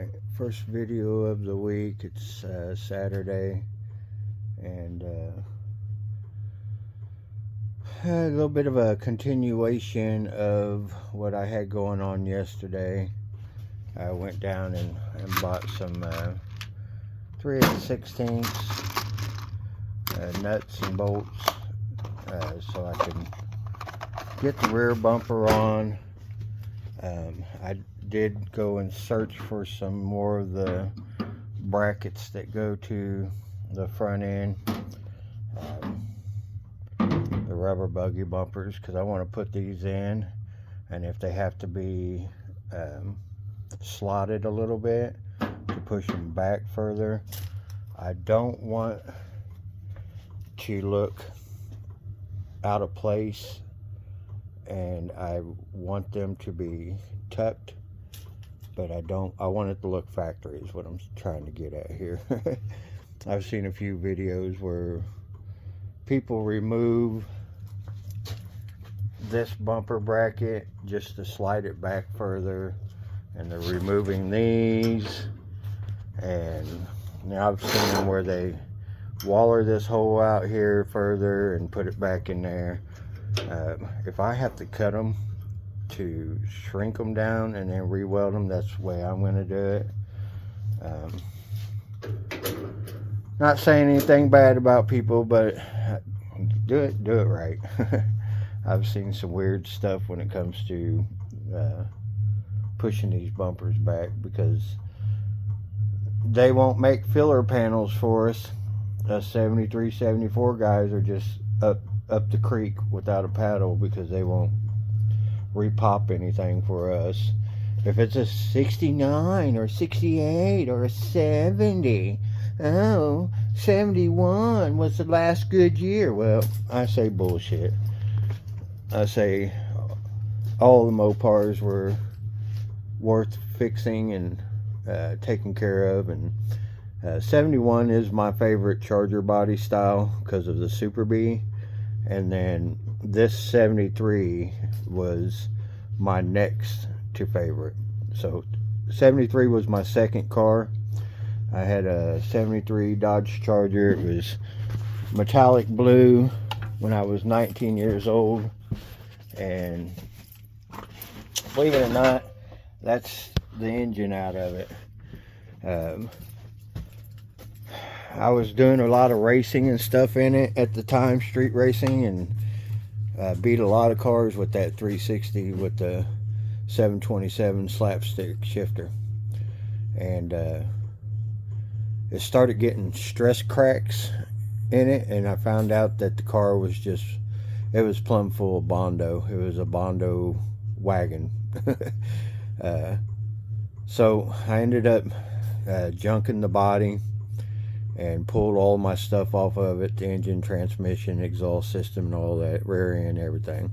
Alright, first video of the week. It's Saturday, and a little bit of a continuation of what I had going on yesterday. I went down and bought some 3/16 nuts and bolts so I can get the rear bumper on. I did go and search for some more of the brackets that go to the front end, the rubber buggy bumpers, because I want to put these in, and if they have to be slotted a little bit to push them back further. I don't want to look out of place, and I want them to be tucked, but I want it to look factory is what I'm trying to get at here. I've seen a few videos where people remove this bumper bracket just to slide it back further, and they're removing these, and now I've seen them where they waller this hole out here further and put it back in there. If I have to cut them to shrink them down and then re-weld them, that's the way I'm going to do it. Not saying anything bad about people, but do it right. I've seen some weird stuff when it comes to pushing these bumpers back, because they won't make filler panels for us. Us 73, 74 guys are just up the creek without a paddle, because they won't repop anything for us. If it's a 69 or 68 or a 70, oh, 71 was the last good year. Well, I say bullshit. I say all the Mopars were worth fixing and taken care of, and 71 is my favorite Charger body style because of the Super B, and then this 73 was my next to favorite. So 73 was my second car. I had a 73 Dodge Charger. It was metallic blue when I was 19 years old, and believe it or not, that's the engine out of it. I was doing a lot of racing and stuff in it at the time, street racing, and beat a lot of cars with that 360 with the 727 slapstick shifter. And it started getting stress cracks in it, and I found out that the car was just, it was plumb full of Bondo. It was a Bondo wagon. So I ended up junking the body and pulled all my stuff off of it, the engine, transmission, exhaust system, and all that, rear end, everything,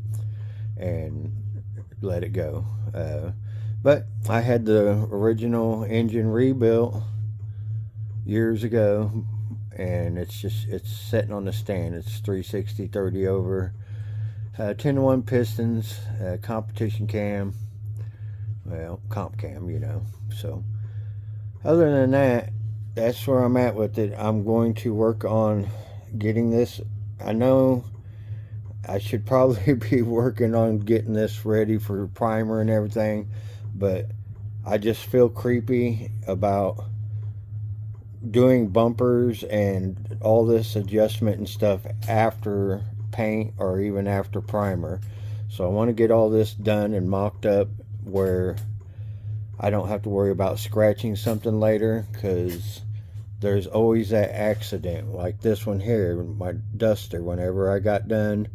and let it go. But I had the original engine rebuilt years ago, and it's sitting on the stand. It's 360 30 over, 10-to-1 pistons, competition cam, well, comp cam, you know. So other than that, that's where I'm at with it. I'm going to work on getting this. I know I should probably be working on getting this ready for primer and everything, but I just feel creepy about doing bumpers and all this adjustment and stuff after paint or even after primer. So I want to get all this done and mocked up where I don't have to worry about scratching something later, because there's always that accident like this one here, my Duster. Whenever I got done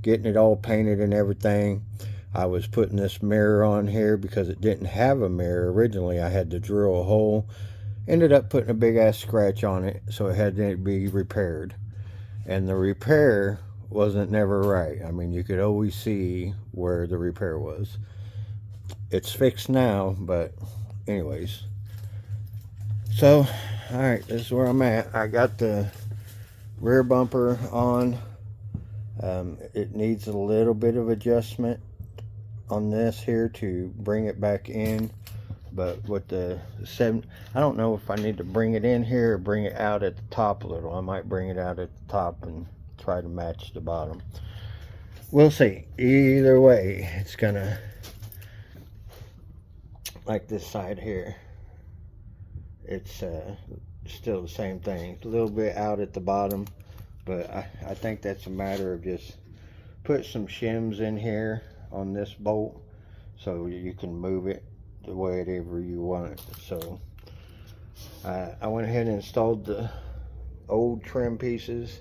getting it all painted and everything, I was putting this mirror on here because it didn't have a mirror originally. I had to drill a hole, ended up putting a big ass scratch on it, so it had to be repaired, and the repair wasn't never right. I mean, you could always see where the repair was. It's fixed now, but anyways. So, alright, this is where I'm at. I got the rear bumper on. It needs a little bit of adjustment on this here to bring it back in, But with the 7, I don't know if I need to bring it in here or bring it out at the top a little. I might bring it out at the top and try to match the bottom. We'll see. Either way, it's gonna, like this side here, it's still the same thing. A little bit out at the bottom, but I think that's a matter of just put some shims in here on this bolt so you can move it the way whatever you want it. So I went ahead and installed the old trim pieces,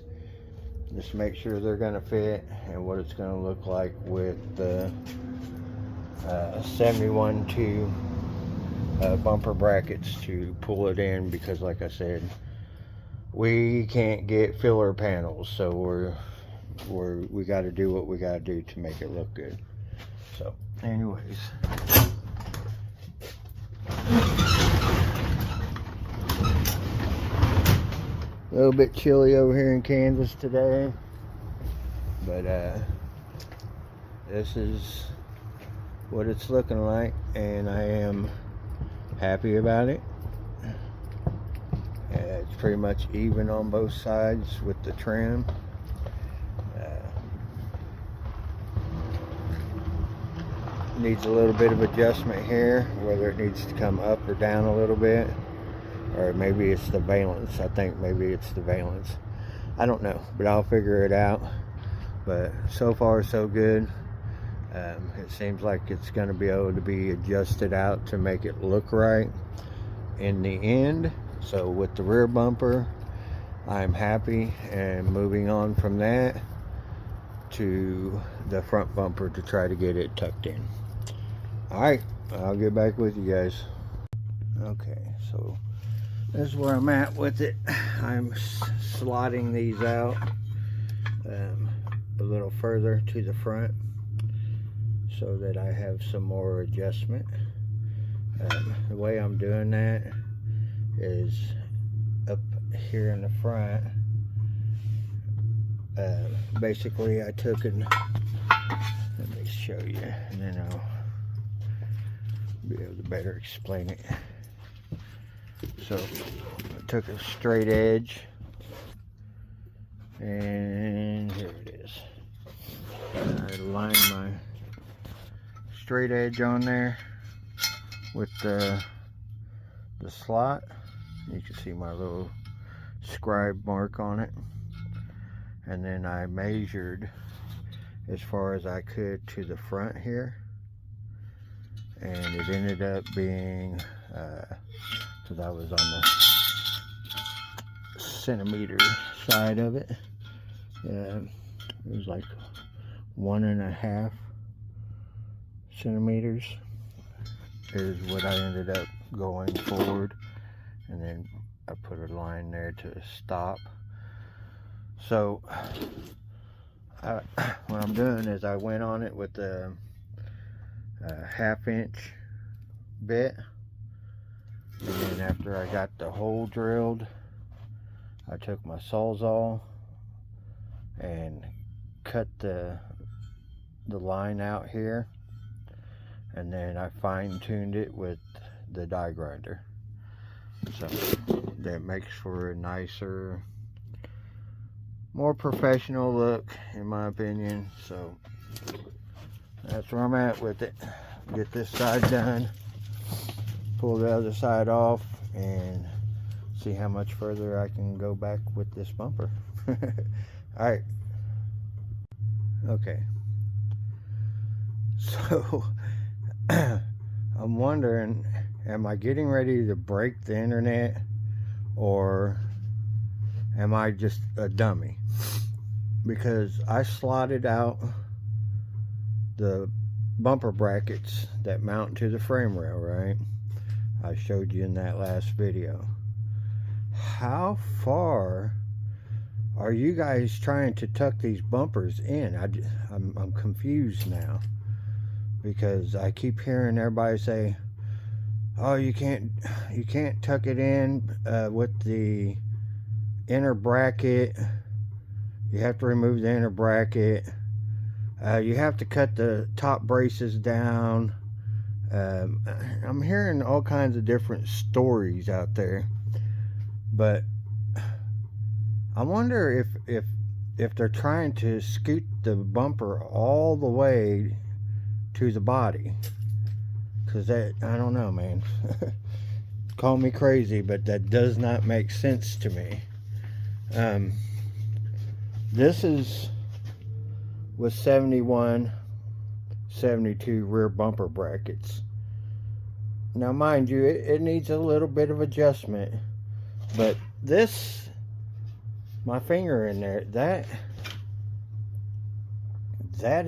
just make sure they're going to fit and what it's going to look like with the 71-2 bumper brackets to pull it in, because like I said, we can't get filler panels, so we got to do what we got to do to make it look good. So anyways, a little bit chilly over here in Kansas today, but this is what it's looking like, and I am happy about it. It's pretty much even on both sides with the trim. Needs a little bit of adjustment here, whether it needs to come up or down a little bit, or maybe it's the valence. I think maybe it's the valence. I don't know, but I'll figure it out. But so far so good. It seems like it's going to be able to be adjusted out to make it look right in the end. So with the rear bumper, I'm happy, and moving on from that to the front bumper to try to get it tucked in. Alright, I'll get back with you guys. Okay, so this is where I'm at with it. I'm slotting these out a little further to the front so that I have some more adjustment. The way I'm doing that is up here in the front. Basically I took and let me show you, and then I'll be able to better explain it. So I took a straight edge, and here it is. I lined my straight edge on there with the slot. You can see my little scribe mark on it, and then I measured as far as I could to the front here, and it ended up being because I was on the centimeter side of it, it was like 1.5 centimeters is what I ended up going forward, and then I put a line there to stop. So what I'm doing is I went on it with a 1/2 inch bit, and then after I got the hole drilled, I took my Sawzall and cut the line out here, and then I fine-tuned it with the die grinder. So that makes for a nicer, more professional look, in my opinion. So that's where I'm at with it. Get this side done, pull the other side off, and see how much further I can go back with this bumper. Alright. Okay. So I'm wondering, am I getting ready to break the internet, or am I just a dummy? Because I slotted out the bumper brackets that mount to the frame rail, right? I showed you in that last video. How far are you guys trying to tuck these bumpers in? I'm confused now, because I keep hearing everybody say, oh, you can't tuck it in with the inner bracket. You have to remove the inner bracket. You have to cut the top braces down. I'm hearing all kinds of different stories out there, but I wonder if they're trying to scoot the bumper all the way to the body, because that, I don't know, man. Call me crazy, but that does not make sense to me. This is with 71, 72 rear bumper brackets. Now, mind you, it needs a little bit of adjustment, but this, my finger in there, that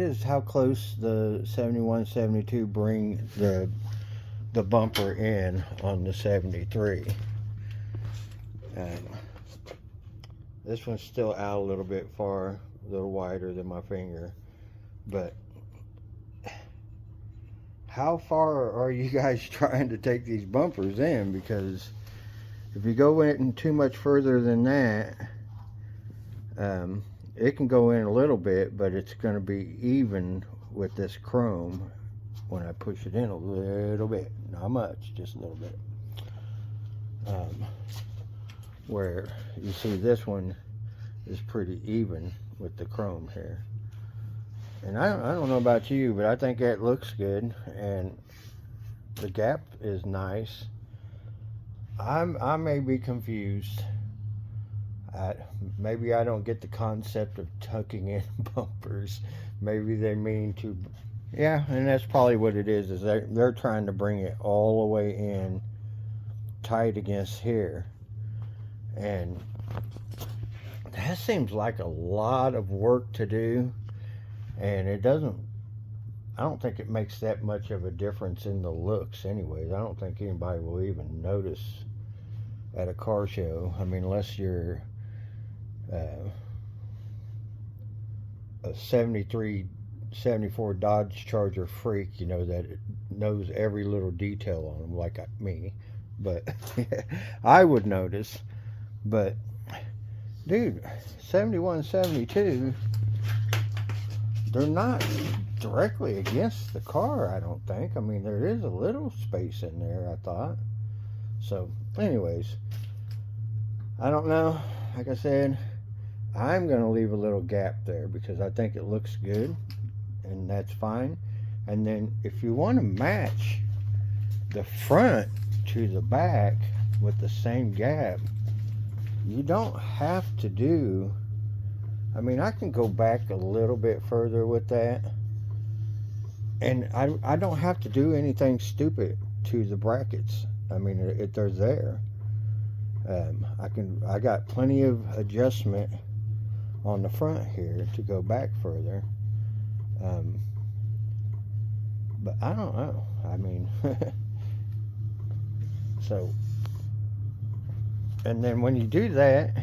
is how close the 71, 72 bring the bumper in on the 73. This one's still out a little bit far, a little wider than my finger, but how far are you guys trying to take these bumpers in? Because if you go in too much further than that, it can go in a little bit, but it's going to be even with this chrome when I push it in a little bit. Not much, just a little bit. Where you see this one is pretty even with the chrome here. And I don't know about you, but I think that looks good, and the gap is nice. I may be confused. Maybe I don't get the concept of tucking in bumpers. Maybe they mean to, yeah, and that's probably what it is they're trying to bring it all the way in tight against here. And that seems like a lot of work to do, and I don't think it makes that much of a difference in the looks anyways. I don't think anybody will even notice at a car show. I mean, unless you're a 73, 74 Dodge Charger freak, you know, that it knows every little detail on them, like me. But I would notice. But dude, 71, 72, they're not directly against the car, I don't think. I mean, there is a little space in there, I thought. So anyways, I don't know. Like I said, I'm going to leave a little gap there because I think it looks good, and that's fine. And then if you want to match the front to the back with the same gap, you don't have to do, I mean, I can go back a little bit further with that, and I don't have to do anything stupid to the brackets. I mean, they're there. I got plenty of adjustment on the front here to go back further. But I don't know. I mean, so, and then when you do that,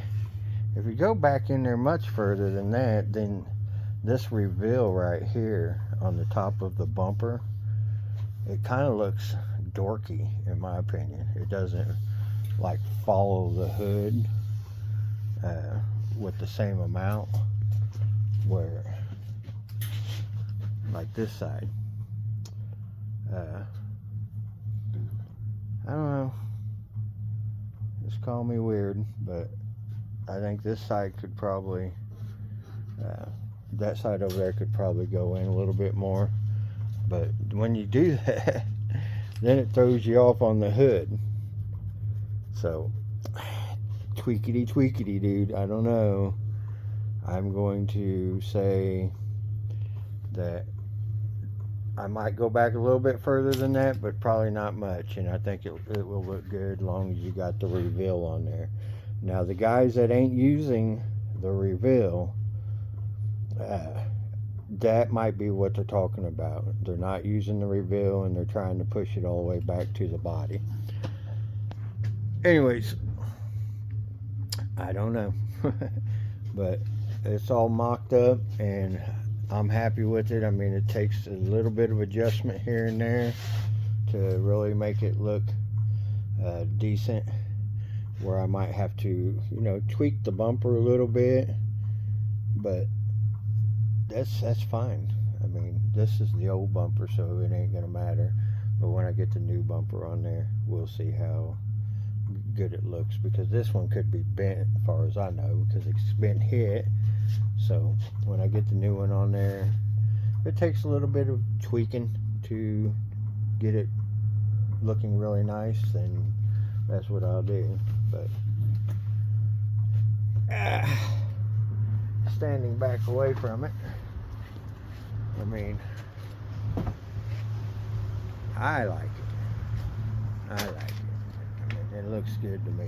if you go back in there much further than that, then this reveal right here on the top of the bumper, it kind of looks dorky in my opinion. It doesn't like follow the hood with the same amount, where like this side, I don't know, just call me weird, but I think this side could probably, that side over there could probably go in a little bit more. But when you do that, then it throws you off on the hood. So, tweakity tweakity, dude. I don't know. I'm going to say that I might go back a little bit further than that, but probably not much. And I think it will look good as long as you got the reveal on there. Now, the guys that ain't using the reveal, that might be what they're talking about. They're not using the reveal, and they're trying to push it all the way back to the body. Anyways, I don't know. But it's all mocked up, and I'm happy with it. I mean, it takes a little bit of adjustment here and there to really make it look decent, where I might have to, you know, tweak the bumper a little bit, but that's fine. I mean, this is the old bumper, so it ain't gonna matter. But when I get the new bumper on there, we'll see how good it looks, because this one could be bent as far as I know, because it's been hit. So when I get the new one on there, it takes a little bit of tweaking to get it looking really nice, then that's what I'll do. But standing back away from it, I mean, I like it. I like it. I mean, it looks good to me.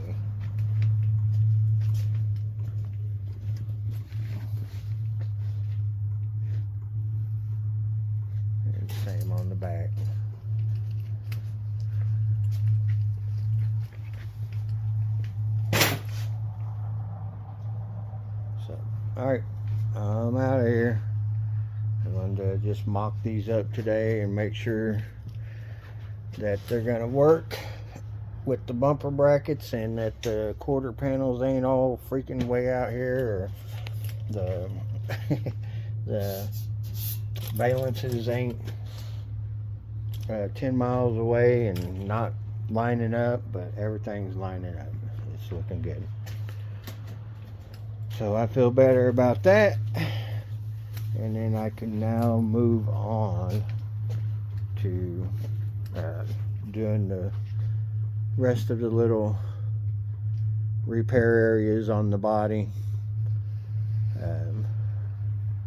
And same on the back. So, alright, I'm out of here. I'm going to just mock these up today and make sure that they're going to work with the bumper brackets, and that the quarter panels ain't all freaking way out here, or the the valances ain't 10 miles away and not lining up, but everything's lining up. It's looking good. So I feel better about that, and then I can now move on to doing the rest of the little repair areas on the body,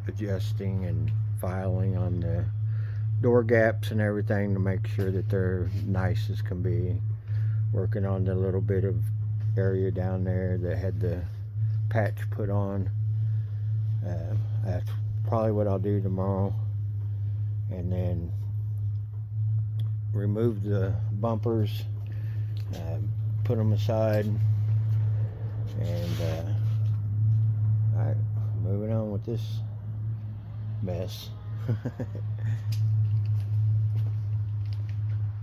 adjusting and filing on the door gaps and everything to make sure that they're nice as can be. Working on the little bit of area down there that had the patch put on. That's probably what I'll do tomorrow, and then remove the bumpers, put them aside, and alright, moving on with this mess.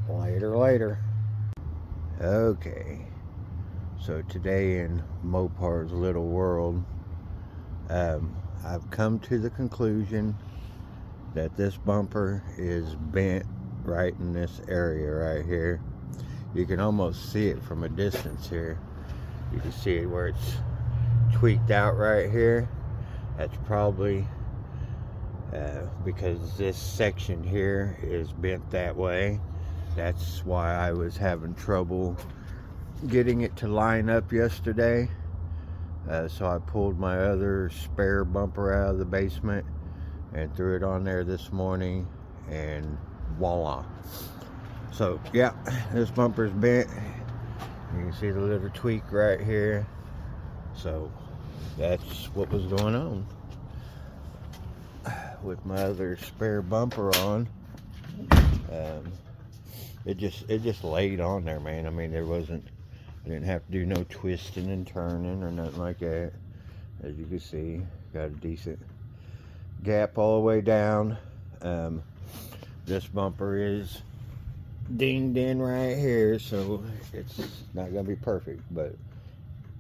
Later. Okay, so today in Mopar's little world, I've come to the conclusion that this bumper is bent right in this area right here. You can almost see it from a distance here. You can see it where it's tweaked out right here. That's probably because this section here is bent that way. That's why I was having trouble getting it to line up yesterday. So I pulled my other spare bumper out of the basement and threw it on there this morning, and voila. So yeah, this bumper's bent. You can see the little tweak right here. So that's what was going on with my other spare bumper on. It just laid on there, man. I mean, I didn't have to do no twisting and turning or nothing like that. As you can see, got a decent gap all the way down. This bumper is dinged in right here, so it's not gonna be perfect, but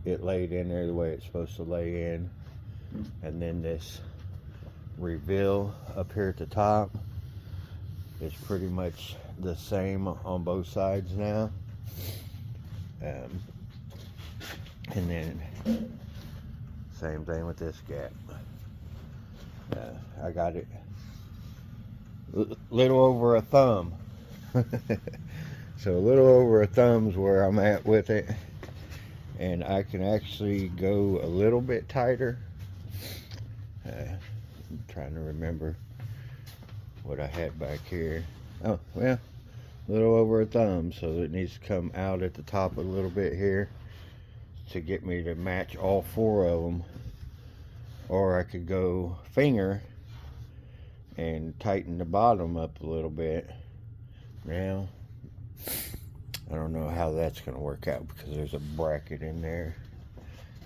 it laid in there the way it's supposed to lay in. And then this reveal up here at the top is pretty much the same on both sides now. And then same thing with this gap. I got it little over a thumb. So a little over a thumb's where I'm at with it, and I can actually go a little bit tighter. I'm trying to remember what I had back here. Oh, well, a little over a thumb, so it needs to come out at the top a little bit here to get me to match all four of them. Or I could go finger and tighten the bottom up a little bit. Now, I don't know how that's going to work out, because there's a bracket in there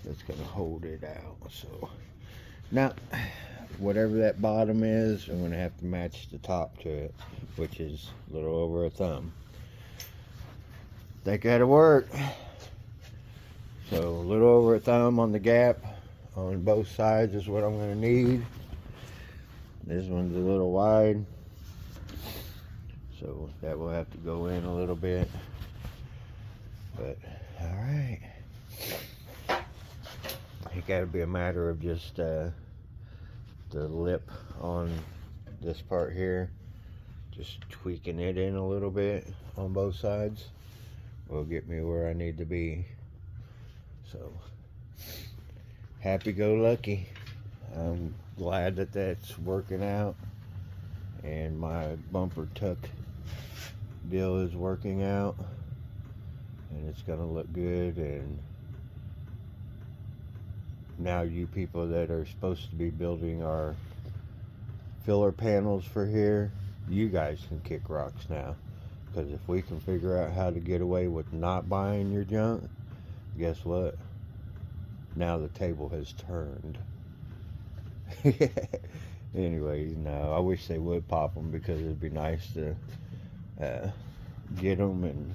that's going to hold it out. So now, whatever that bottom is, I'm going to have to match the top to it, which is a little over a thumb. Think that'll work. So a little over a thumb on the gap on both sides is what I'm going to need. This one's a little wide, So that will have to go in a little bit. But all right, it got to be a matter of just the lip on this part here, just tweaking it in a little bit on both sides will get me where I need to be. So happy-go-lucky. I'm glad that that's working out, and my bumper tuck deal is working out, and it's gonna look good. And now you people that are supposed to be building our filler panels for here, you guys can kick rocks now, because if we can figure out how to get away with not buying your junk, guess what? Now the table has turned. Anyways, no, I wish they would pop them, because it'd be nice to get them, and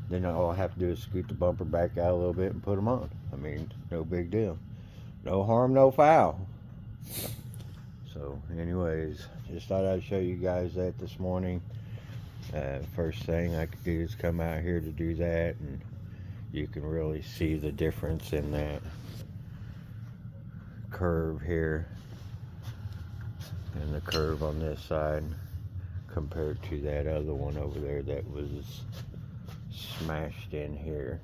then all I have to do is scoot the bumper back out a little bit and put them on. I mean, no big deal. No harm, no foul. So anyways, just thought I'd show you guys that this morning. First thing I could do is come out here to do that, and you can really see the difference in that curve here and the curve on this side compared to that other one over there that was smashed in here.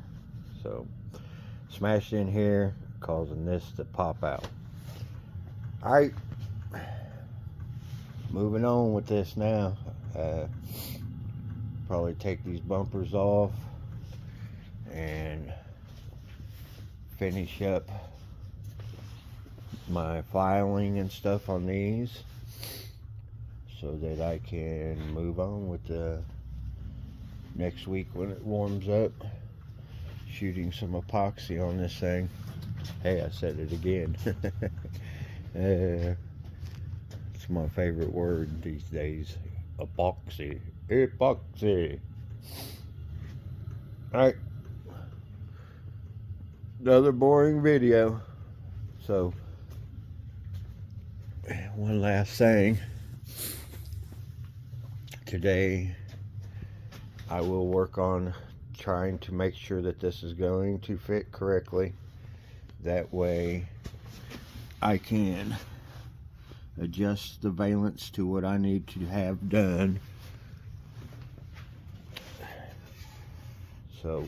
So smashed in here, causing this to pop out. All right, moving on with this now. Probably take these bumpers off and finish up my filing and stuff on these, so that I can move on with the next week when it warms up, shooting some epoxy on this thing. Hey, I said it again. It's my favorite word these days. Epoxy. Epoxy. Alright. Another boring video. So, one last thing. Today, I will work on trying to make sure that this is going to fit correctly. That way, I can adjust the valence to what I need to have done. So,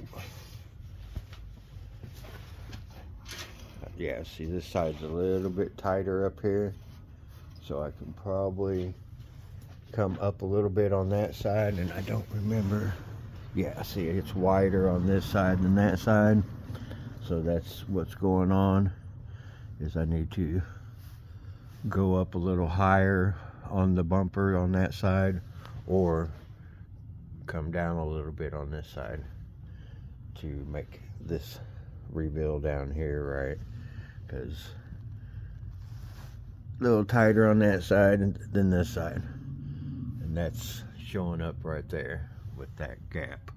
yeah, see, this side's a little bit tighter up here, so I can probably come up a little bit on that side. And I don't remember, yeah, see, it's wider on this side than that side, so that's what's going on, is I need to go up a little higher on the bumper on that side, or come down a little bit on this side to make this reveal down here right, because a little tighter on that side than this side, and that's showing up right there with that gap.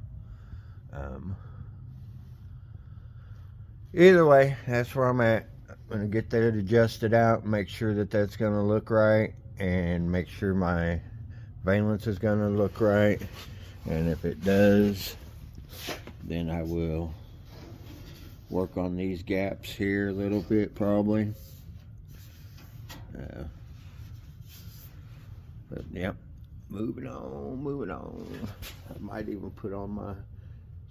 Either way, that's where I'm at. I'm gonna get that adjusted out, make sure that that's gonna look right, and make sure my valence is gonna look right. And if it does, then I will work on these gaps here a little bit, probably. But yep, moving on, moving on. I might even put on my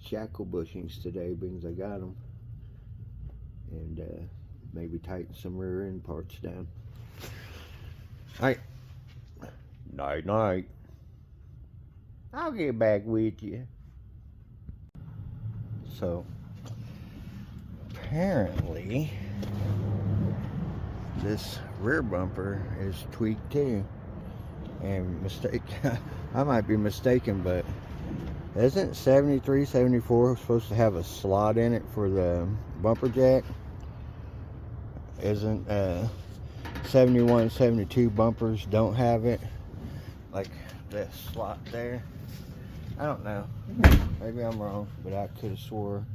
shackle bushings today, being I got them, and maybe tighten some rear end parts down. Alright, night night. I'll get back with you. So apparently this rear bumper is tweaked too, and I might be mistaken, but isn't 73, 74 supposed to have a slot in it for the bumper jack? Isn't 71, 72 bumpers don't have it, like that slot there? I don't know, maybe I'm wrong, but I could have swore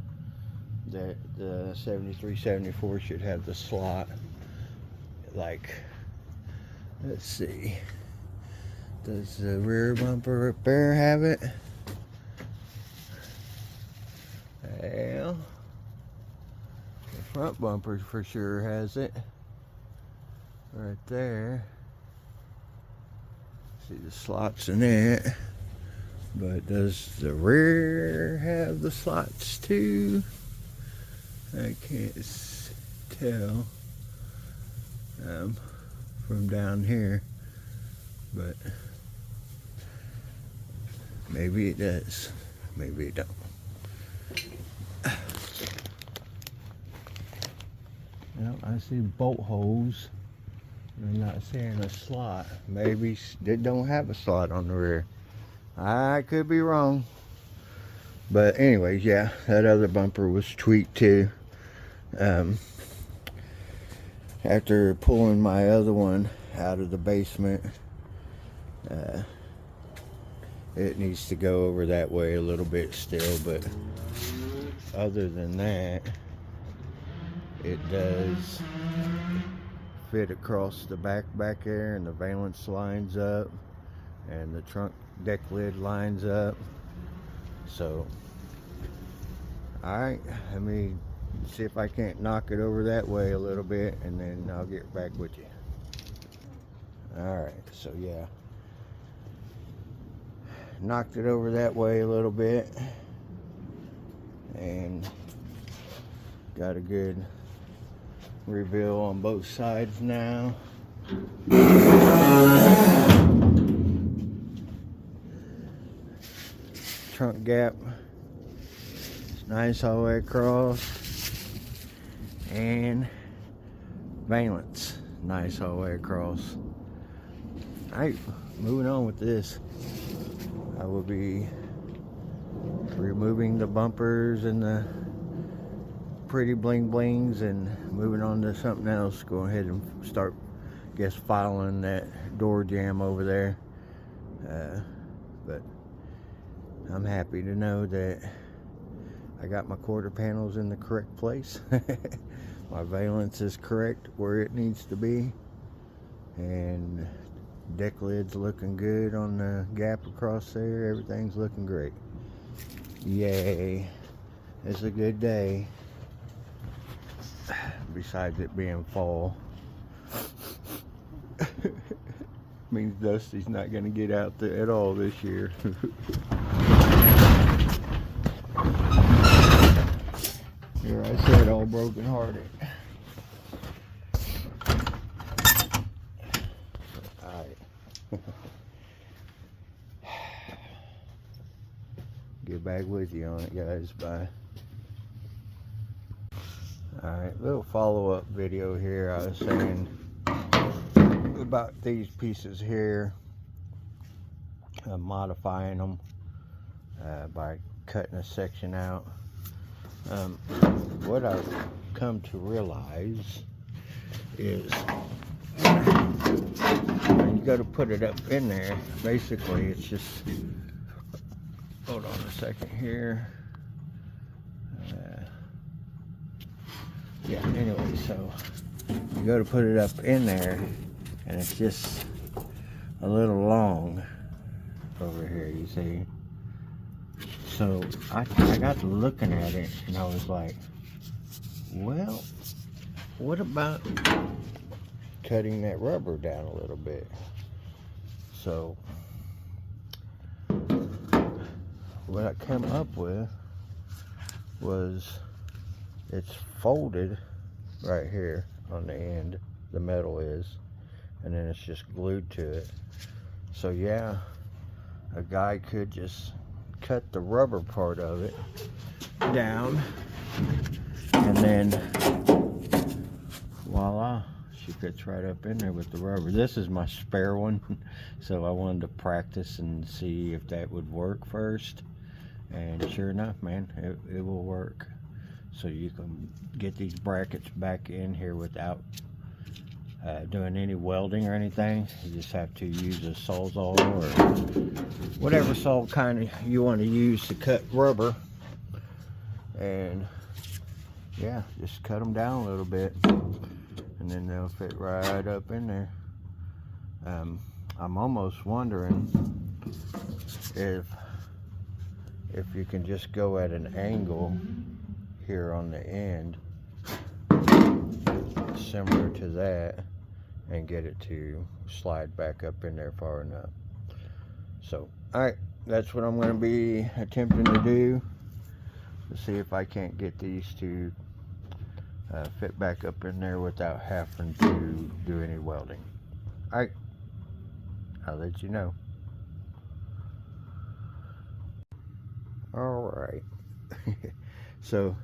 that the 73, 74 should have the slot, like, let's see, Does the rear bumper up there have it? Well, the front bumper for sure has it. Right there. See the slots in it. But does the rear have the slots too? I can't tell from down here, but maybe it does, maybe it don't. Well, I see bolt holes. I'm not seeing a slot. Maybe they don't have a slot on the rear. I could be wrong. But anyways, yeah, that other bumper was tweaked too. After pulling my other one out of the basement, it needs to go over that way a little bit still, but other than that, it does fit across the back there, and the valance lines up, and the trunk deck lid lines up. So, alright, let me see if I can't knock it over that way a little bit, and then I'll get back with you. Alright, so yeah, knocked it over that way a little bit, and got a good reveal on both sides now. Trunk gap is nice all the way across, and valance nice all the way across. Alright, moving on with this. I will be removing the bumpers and the pretty bling blings and moving on to something else. Go ahead and start, guess, filing that door jamb over there. But I'm happy to know that I got my quarter panels in the correct place. My valance is correct where it needs to be, and deck lid's looking good on the gap across there. Everything's looking great. Yay, it's a good day. Besides it being fall. Means Dusty's not going to get out there at all this year. Here I said, all broken hearted. Alright. Get back with you on it, guys. Bye. Alright, little follow-up video here. I was saying about these pieces here, modifying them by cutting a section out. What I've come to realize is when you go to put it up in there, basically it's just, hold on a second here. Yeah, anyway, so you go to put it up in there, and it's just a little long over here, you see. So I got to looking at it, and I was like, well, what about cutting that rubber down a little bit? So what I came up with was, it's folded right here on the end, the metal is, and then it's just glued to it. So yeah, a guy could just cut the rubber part of it down, and then voila, she fits right up in there with the rubber. This is my spare one, so I wanted to practice and see if that would work first, and sure enough, man, it will work. So you can get these brackets back in here without doing any welding or anything. You just have to use a Sawzall or whatever saw kind of you want to use to cut rubber, and yeah, just cut them down a little bit, and then they'll fit right up in there. I'm almost wondering if you can just go at an angle here on the end, similar to that, and get it to slide back up in there far enough. So, alright, that's what I'm going to be attempting to do, to see if I can't get these to fit back up in there without having to do any welding. Alright, I'll let you know. Alright, so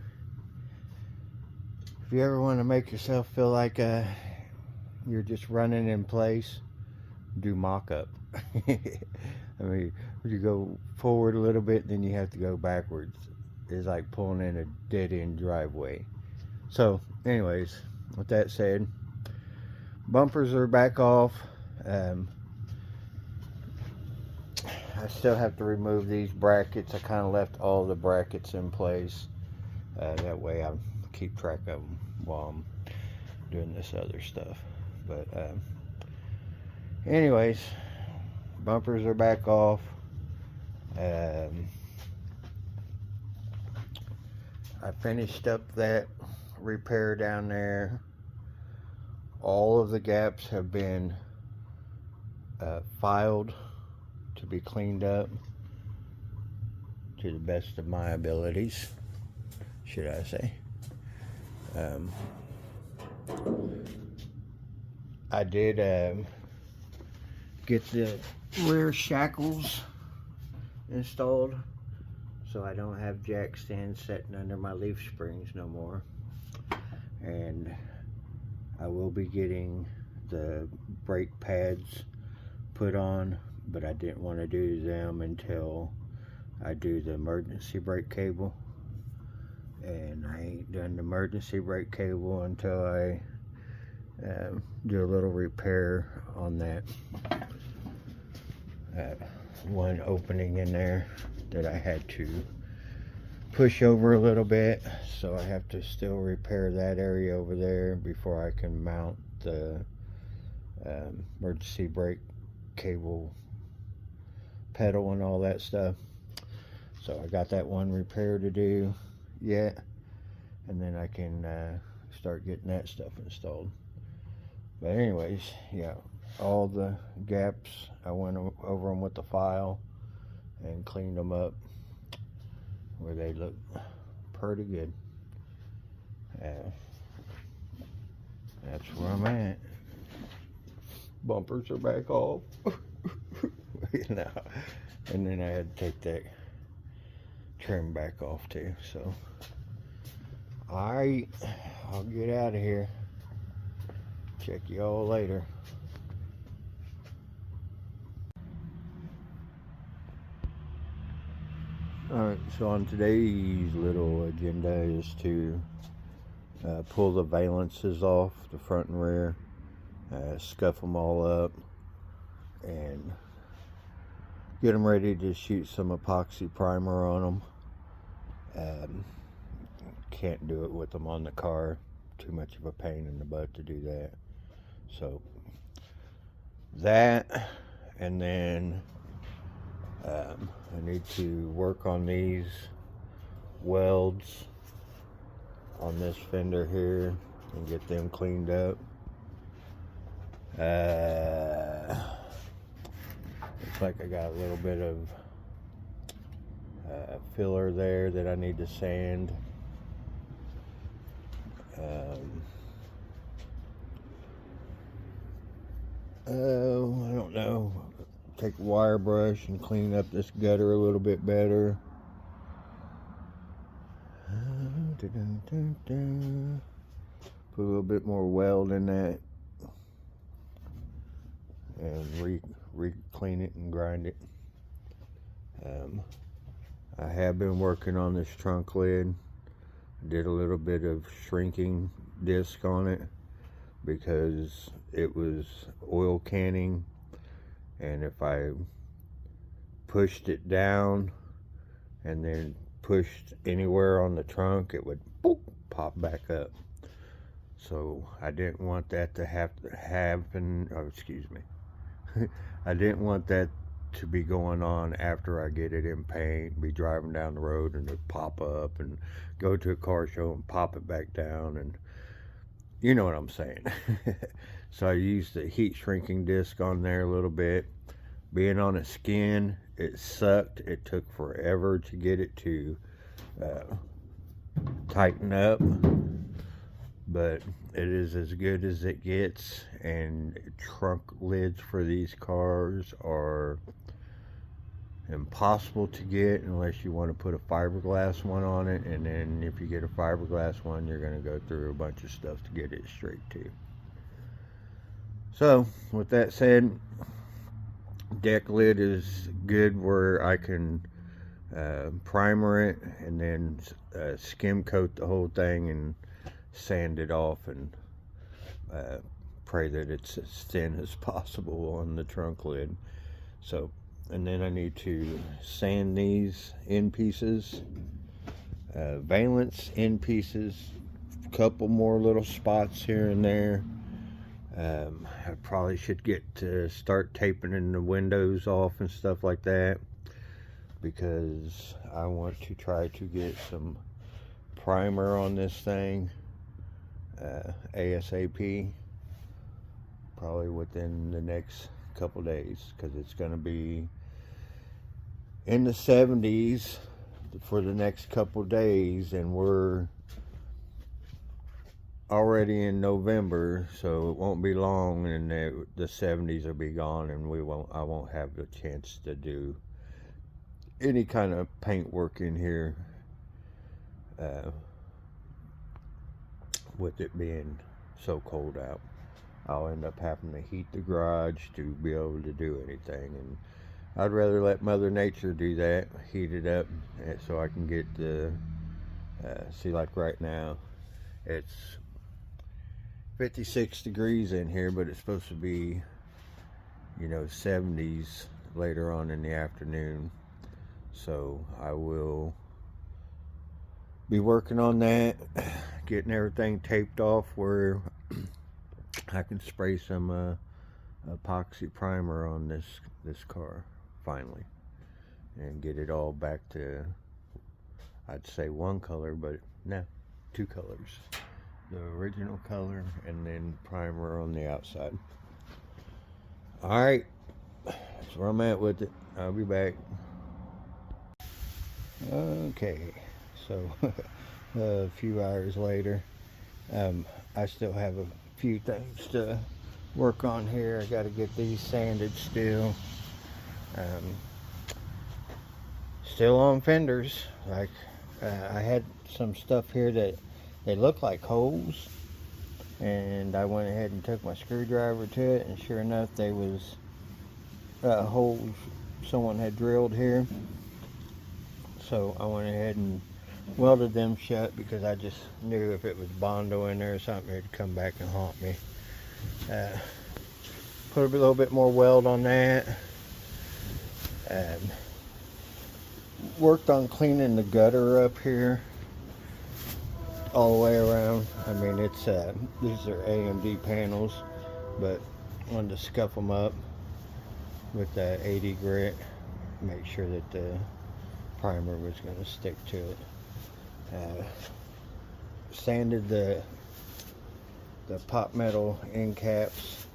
if you ever want to make yourself feel like you're just running in place, do mock-up. I mean, you go forward a little bit, then you have to go backwards. It's like pulling in a dead-end driveway. So, anyways, with that said, bumpers are back off. I still have to remove these brackets. I kind of left all the brackets in place. That way I keep track of them while I'm doing this other stuff. But anyways, bumpers are back off. I finished up that repair down there. All of the gaps have been filed to be cleaned up to the best of my abilities, should I say. I did get the rear shackles installed, so I don't have jack stands sitting under my leaf springs no more. And I will be getting the brake pads put on, but I didn't want to do them until I do the emergency brake cable. And I ain't done the emergency brake cable until I do a little repair on that one opening in there that I had to push over a little bit, so I have to still repair that area over there before I can mount the emergency brake cable pedal and all that stuff. So I got that one repair to do yet, and then I can start getting that stuff installed. But anyways, yeah, all the gaps, I went over them with the file and cleaned them up where they look pretty good. That's where I'm at. Bumpers are back off. No. And then I had to take that trim back off too. So, alright, I'll get out of here. Check y'all later. Alright, so on today's little agenda is to pull the valances off, the front and rear, scuff them all up, and get them ready to shoot some epoxy primer on them. Can't do it with them on the car. Too much of a pain in the butt to do that. So that, and then I need to work on these welds on this fender here and get them cleaned up. Looks like I got a little bit of filler there that I need to sand. I don't know. Take a wire brush and clean up this gutter a little bit better. Put a little bit more weld in that and re-clean it and grind it. I have been working on this trunk lid. Did a little bit of shrinking disc on it because it was oil canning, and if I pushed it down and then pushed anywhere on the trunk, it would boop, pop back up. So I didn't want that to happen. Oh, excuse me. I didn't want that to be going on after I get it in paint, be driving down the road and it pop up, and go to a car show and pop it back down, and you know what I'm saying. So I used the heat shrinking disc on there a little bit. Being on a skin, it sucked. It took forever to get it to tighten up, but it is as good as it gets. And trunk lids for these cars are impossible to get unless you want to put a fiberglass one on it, and then if you get a fiberglass one, you're going to go through a bunch of stuff to get it straight too. So with that said, deck lid is good where I can primer it and then skim coat the whole thing and sand it off, and pray that it's as thin as possible on the trunk lid. So, and then I need to sand these end pieces, valance end pieces, a couple more little spots here and there. I probably should get to start taping in the windows off and stuff like that, because I want to try to get some primer on this thing ASAP, probably within the next couple days, because it's going to be in the 70s for the next couple days, and we're already in November, so it won't be long and the 70s will be gone, and I won't have the chance to do any kind of paint work in here with it being so cold out. I'll end up having to heat the garage to be able to do anything, and I'd rather let Mother Nature do that, heat it up, so I can get the see, like right now it's 56 degrees in here, but it's supposed to be, you know, 70s later on in the afternoon. So I will be working on that, getting everything taped off where I can spray some epoxy primer on this car finally, and get it all back to, I'd say one color, but no, two colors. The original color and then primer on the outside. Alright, that's where I'm at with it. I'll be back. Okay, so a few hours later, I still have a few things to work on here. I got to get these sanded still. Still on fenders. Like I had some stuff here that they look like holes, and I went ahead and took my screwdriver to it, and sure enough, they was holes someone had drilled here. So I went ahead and welded them shut, because I just knew if it was Bondo in there or something, it'd come back and haunt me. Put a little bit more weld on that. Worked on cleaning the gutter up here all the way around. I mean, it's these are AMD panels, but I wanted to scuff them up with the 80 grit, make sure that the primer was going to stick to it. Sanded the pop metal end caps,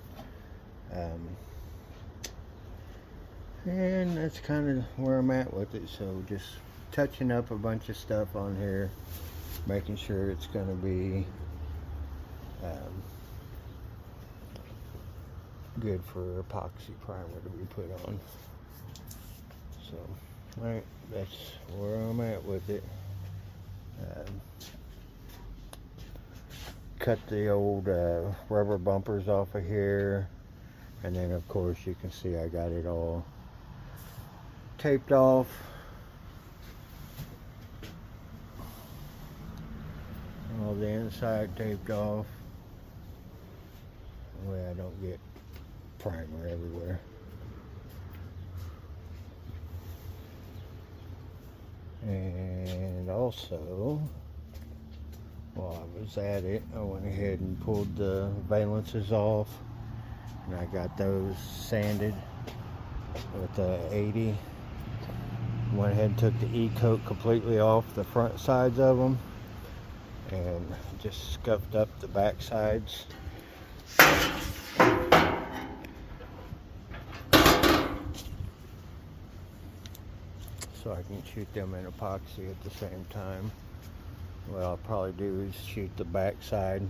and that's kind of where I'm at with it. So just touching up a bunch of stuff on here, making sure it's going to be good for epoxy primer to be put on. So, alright, that's where I'm at with it. Cut the old rubber bumpers off of here, and then of course you can see I got it all taped off. All the inside taped off, that way I don't get primer everywhere. And also, while I was at it, I went ahead and pulled the valances off And I got those sanded with the 80. Went ahead and took the E-coat completely off the front sides of them and just scuffed up the back sides. So I can shoot them in epoxy at the same time. What I'll probably do is shoot the back side,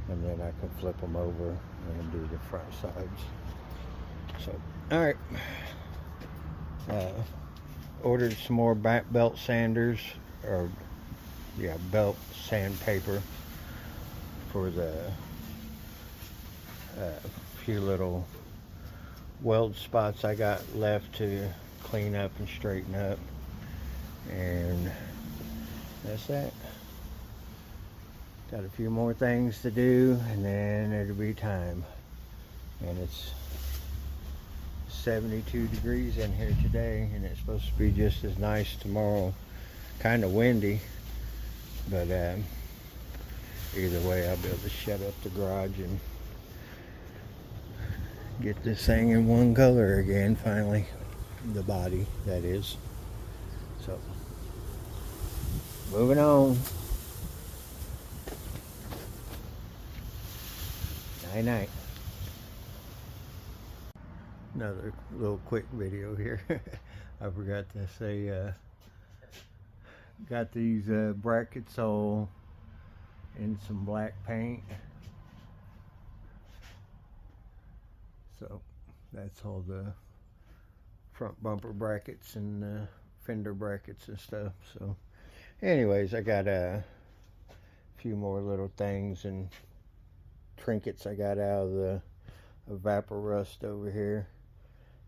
and then I can flip them over and do the front sides. So, alright. Ordered some more back belt sanders, or yeah, belt sandpaper for the few little weld spots I got left to clean up and straighten up, and that's that. Got a few more things to do, and then it'll be time. And it's 72 degrees in here today, and it's supposed to be just as nice tomorrow. Kind of windy, but either way I'll be able to shut up the garage and get this thing in one color again finally. The body, that is. So, moving on. Night. Another little quick video here. I forgot to say, got these brackets all in some black paint. So that's all the front bumper brackets and fender brackets and stuff. So anyways, I got a few more little things and trinkets I got out of the vapor rust over here.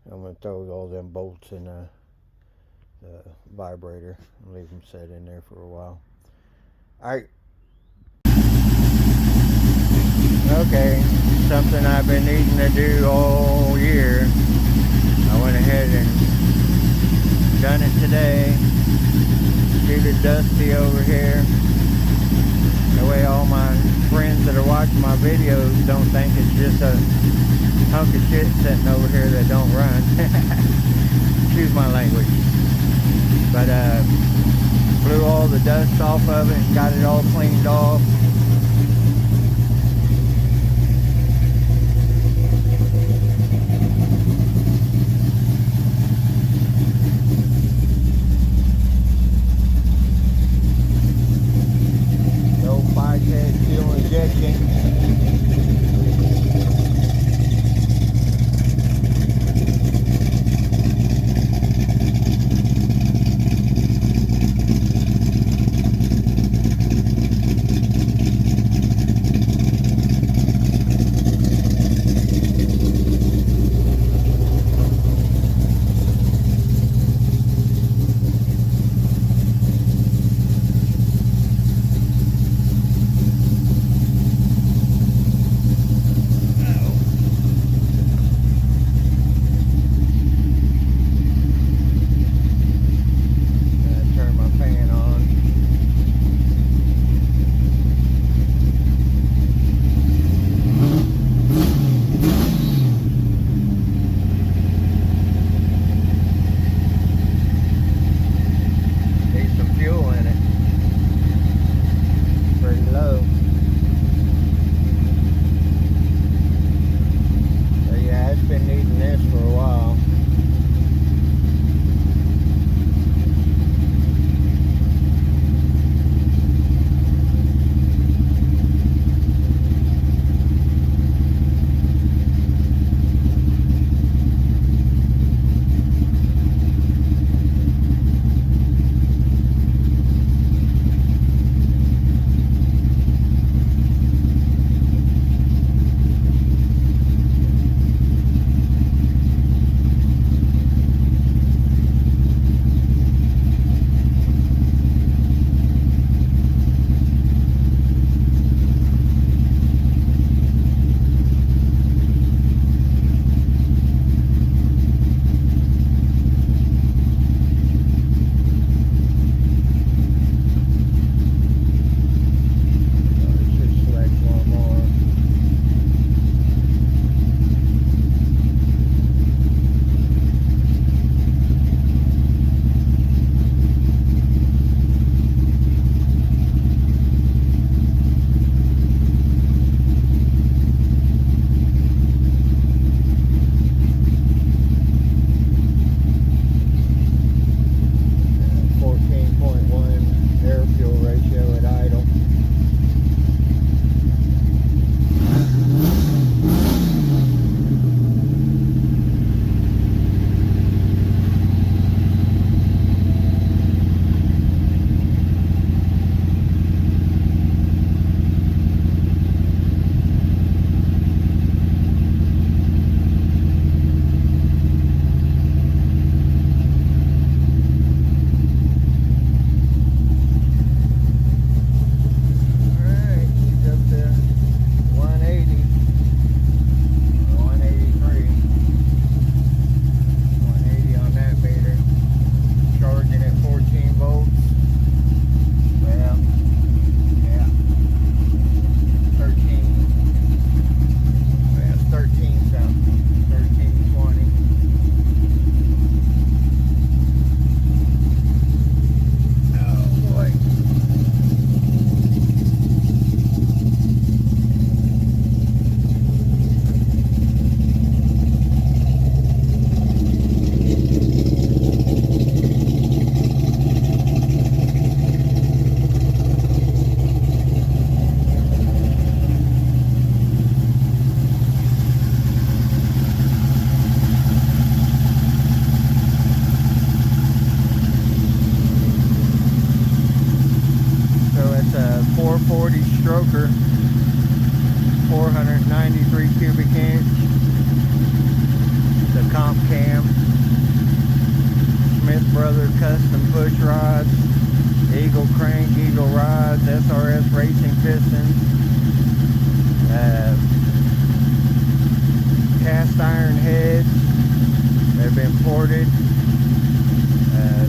I'm going to throw all them bolts in the vibrator and leave them set in there for a while. Alright. Okay, something I've been needing to do all year. I went ahead and done it today. Keep it dusty over here. That way all my friends that are watching my videos don't think it's just a hunk of shit sitting over here that don't run. Excuse my language. But blew all the dust off of it and got it all cleaned off. No bypass fuel injection. 440 stroker, 493 cubic inch. The comp cam, Smith Brothers custom push rods, Eagle crank, Eagle rods, SRS racing pistons, cast iron heads. They've been ported,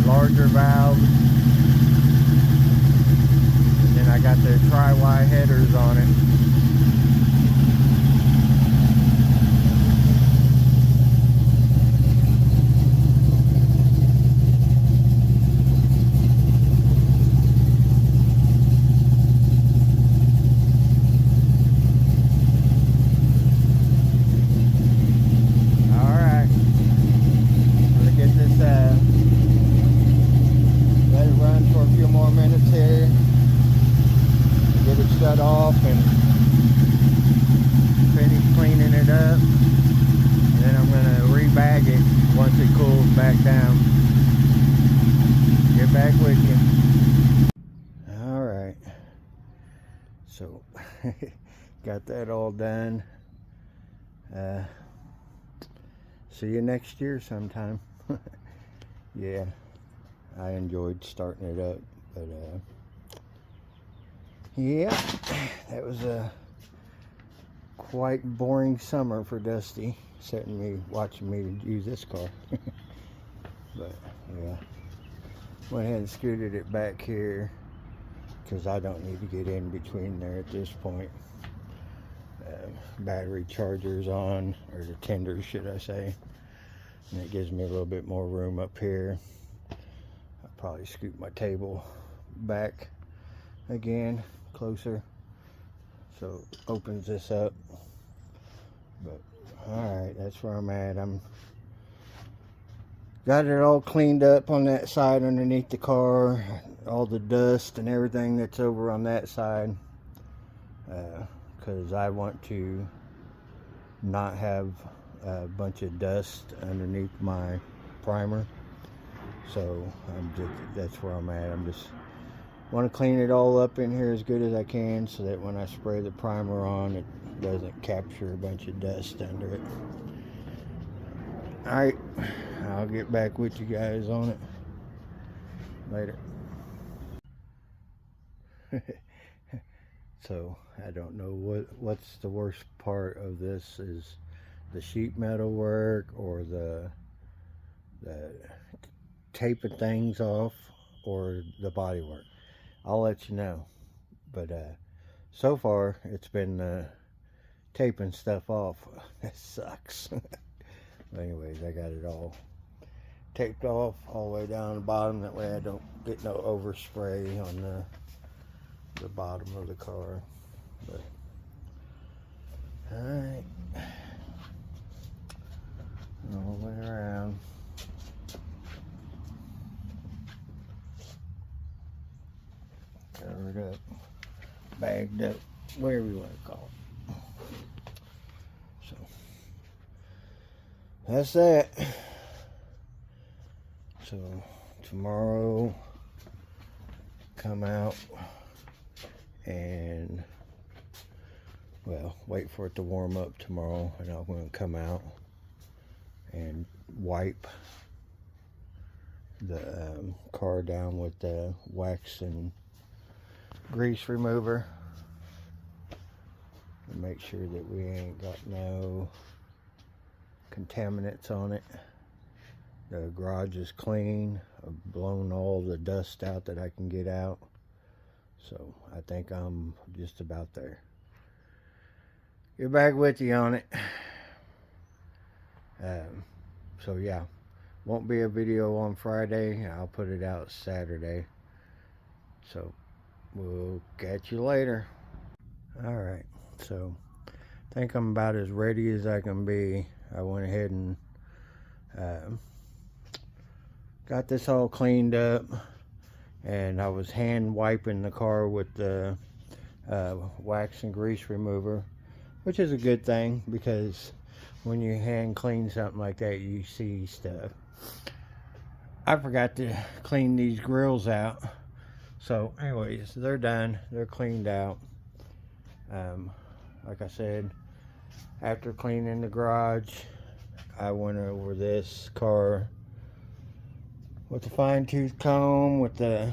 larger valves, and then I got the tri-Y headers on it. Shut off and finish cleaning it up, and then I'm going to rebag it once it cools back down. Get back with you. Alright, so got that all done. See you next year sometime. Yeah, I enjoyed starting it up, but yeah, that was a quite boring summer for Dusty, watching me use this car. But yeah, went ahead and scooted it back here because I don't need to get in between there at this point. Battery chargers on, or the tenders should I say, and it gives me a little bit more room up here. I'll probably scoot my table back again closer, so opens this up. But alright, that's where I'm at. I'm got it all cleaned up on that side underneath the car, all the dust and everything that's over on that side, because I want to not have a bunch of dust underneath my primer. So that's where I'm at. I'm just want to clean it all up in here as good as I can, so that when I spray the primer on, it doesn't capture a bunch of dust under it. Alright, I'll get back with you guys on it later. So I don't know what's the worst part of this, is the sheet metal work or the taping things off, or the body work. I'll let you know. But so far it's been taping stuff off. That sucks. But anyways, I got it all taped off all the way down the bottom, that way I don't get no overspray on the bottom of the car. But alright, all the way around. Covered up, bagged up, whatever you want to call it. So that's that. So tomorrow, come out and, well, wait for it to warm up tomorrow, and I'm going to come out and wipe the car down with the wax and grease remover, and make sure that we ain't got no contaminants on it. The garage is clean. I've blown all the dust out that I can get out, so I think I'm just about there. Get back with you on it. So yeah, won't be a video on Friday. I'll put it out Saturday. So we'll catch you later. Alright, so I think I'm about as ready as I can be. I went ahead and got this all cleaned up, and I was hand wiping the car with the wax and grease remover, which is a good thing, because when you hand clean something like that, you see stuff. I forgot to clean these grills out So anyways, they're done. They're cleaned out. Like I said, after cleaning the garage, I went over this car with the fine-tooth comb, with the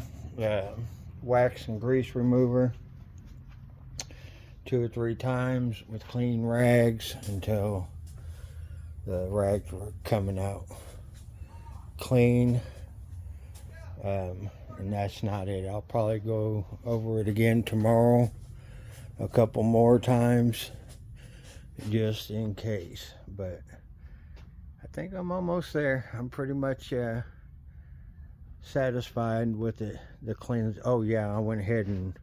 wax and grease remover 2 or 3 times with clean rags until the rags were coming out clean. And that's not it. I'll probably go over it again tomorrow a couple more times just in case, but I think I'm almost there. I'm pretty much satisfied with the cleans. Oh yeah, I went ahead and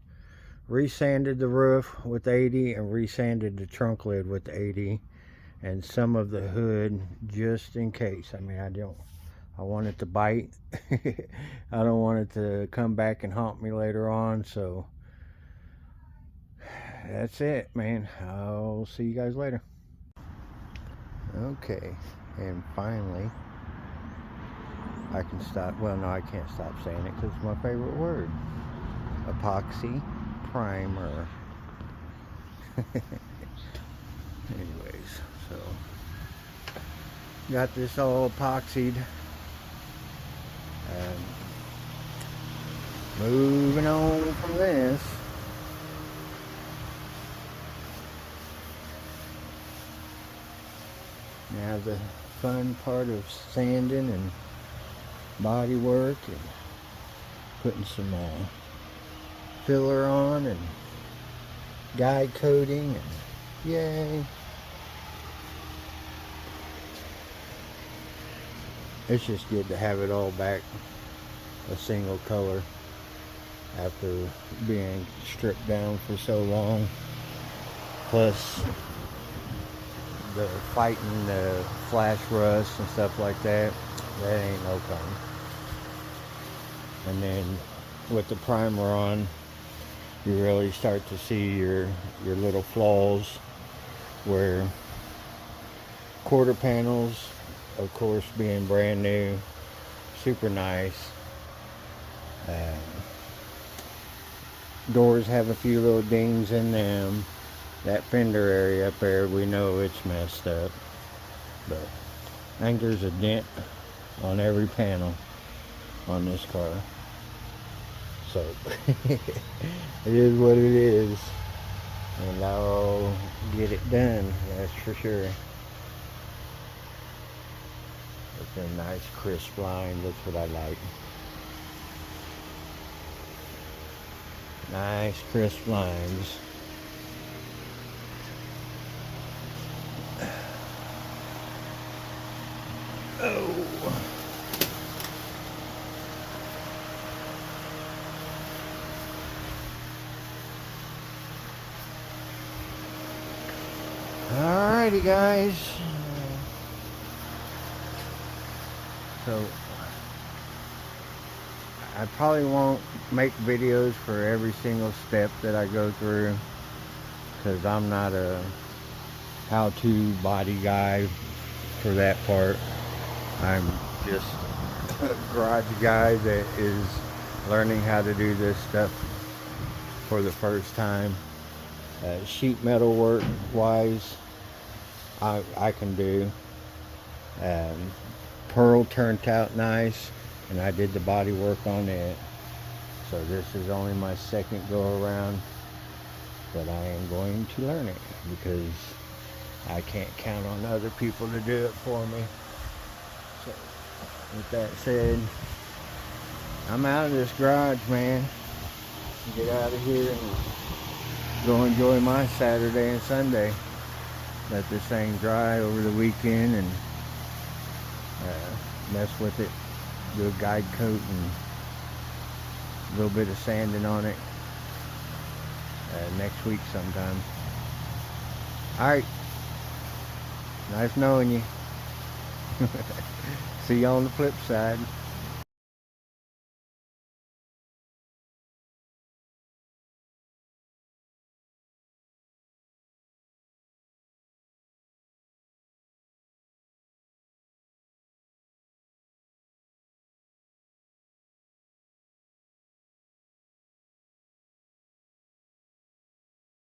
resanded the roof with 80 and resanded the trunk lid with 80 and some of the hood just in case. I mean, I want it to bite. I don't want it to come back and haunt me later on. So that's it, man. I'll see you guys later. Okay, and finally I can stop. Well, no, I can't stop saying it because it's my favorite word. Epoxy primer. Anyways, so got this all epoxied. Moving on from this, now the fun part of sanding and body work and putting some filler on and guide coating, and yay, it's just good to have it all back a single color after being stripped down for so long. Plus the fighting the flash rust and stuff like that, that ain't no fun. And then with the primer on, you really start to see your little flaws, where quarter panels, of course, being brand new, super nice. Doors have a few little dings in them. That fender area up there, we know it's messed up, but I think there's a dent on every panel on this car. So it is what it is, and I'll get it done, that's for sure. It's a nice crisp line. That's what I like. Nice crisp lines. Oh. Alrighty, guys. So I probably won't make videos for every single step that I go through, because I'm not a how-to body guy for that part. I'm just a garage guy that is learning how to do this stuff for the first time. Sheet metal work wise, I can do. Pearl turned out nice, and I did the body work on it. So this is only my second go around, but I am going to learn it because I can't count on other people to do it for me. So with that said, I'm out of this garage, man. Get out of here and go enjoy my Saturday and Sunday. Let this thing dry over the weekend and mess with it. Do a guide coat and a little bit of sanding on it next week sometime. Alright, nice knowing you. See you on the flip side.